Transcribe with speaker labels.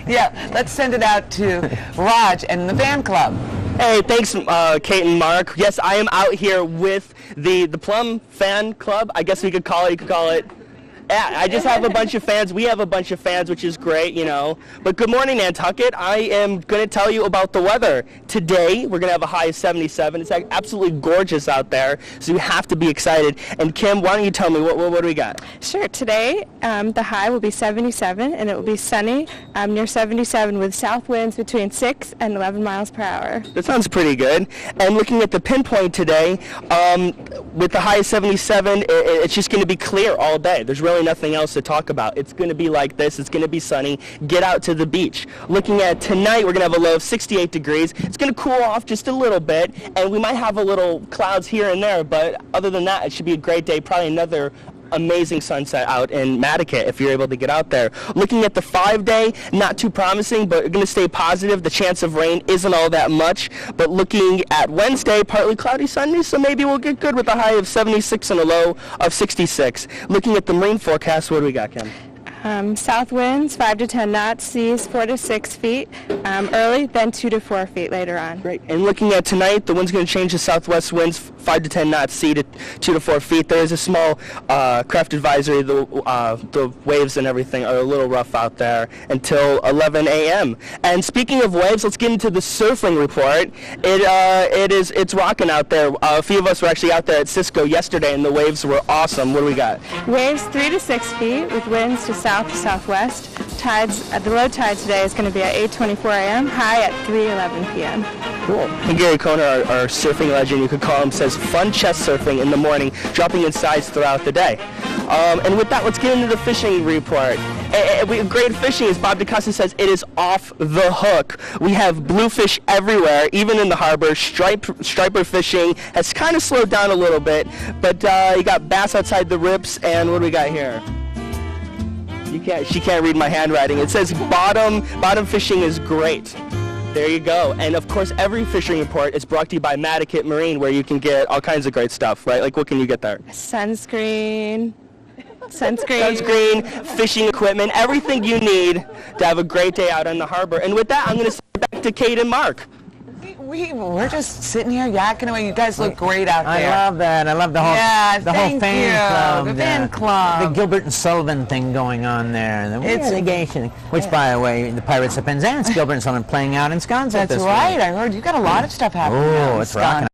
Speaker 1: Yeah, let's send it out to Roggg and the fan club.
Speaker 2: Hey, thanks, Kate and Mark. Yes, I am out here with the Plum fan club. I guess we could call it. You could call it. Yeah, I just have a bunch of fans. We have a bunch of fans, which is great, you know. But good morning, Nantucket. I am going to tell you about the weather. Today, we're going to have a high of 77. It's absolutely gorgeous out there, so you have to be excited. And Kim, why don't you tell me, what do we got?
Speaker 3: Sure. Today, the high will be 77, and it will be sunny near 77 with south winds between 6 and 11 miles per hour.
Speaker 2: That sounds pretty good. And looking at the pinpoint today, with the high of 77, it's just going to be clear all day. There's really nothing else to talk about. It's going to be like this. It's going to be sunny. Get out to the beach. Looking at tonight, we're going to have a low of 68 degrees. It's going to cool off just a little bit, and we might have a little clouds here and there, but other than that, it should be a great day. Probably another amazing sunset out in Nantucket if you're able to get out there. Looking at the 5-day, not too promising, but we're going to stay positive. The chance of rain isn't all that much, but looking at Wednesday, partly cloudy Sunday, so maybe we'll get good with a high of 76 and a low of 66. Looking at the marine forecast, what do we got, Kim?
Speaker 3: South winds 5 to 10 knots, seas 4 to 6 feet early, then 2 to 4 feet later on.
Speaker 2: Great. And looking at tonight, the wind's going to change to southwest winds 5 to 10 knots, sea to 2 to 4 feet. There is a small craft advisory. The waves and everything are a little rough out there until 11 a.m. And speaking of waves, let's get into the surfing report. It's rocking out there. A few of us were actually out there at Cisco yesterday, and the waves were awesome. What do we got?
Speaker 3: Waves 3 to 6 feet with winds to south to southwest. Tides at the low tide today is going to be at 8:24 a.m. High at 3:11 p.m.
Speaker 2: Cool. And Gary Koner, our surfing legend, you could call him, says fun chest surfing in the morning, dropping in size throughout the day. And with that, let's get into the fishing report. Great fishing, as Bob DeCosta says, it is off the hook. We have bluefish everywhere, even in the harbor. Striper fishing has kind of slowed down a little bit, but you got bass outside the rips, and what do we got here? She can't read my handwriting. It says bottom fishing is great. There you go. And of course, every fishing report is brought to you by Nantucket Marine, where you can get all kinds of great stuff, right? Like, what can you get there?
Speaker 3: Sunscreen,
Speaker 2: fishing equipment, everything you need to have a great day out on the harbor. And with that, I'm going to send it back to Kate and Mark.
Speaker 1: We're just sitting here yakking away. You guys look great out there.
Speaker 4: I love that. I love the whole whole fan club.
Speaker 1: The fan club.
Speaker 4: The Gilbert and Sullivan thing going on there. The irrigation, which, by the way, the Pirates of Penzance, Gilbert and Sullivan playing out in Wisconsin.
Speaker 1: That's right. I heard you got a lot of stuff happening.
Speaker 4: Oh, it's rocking.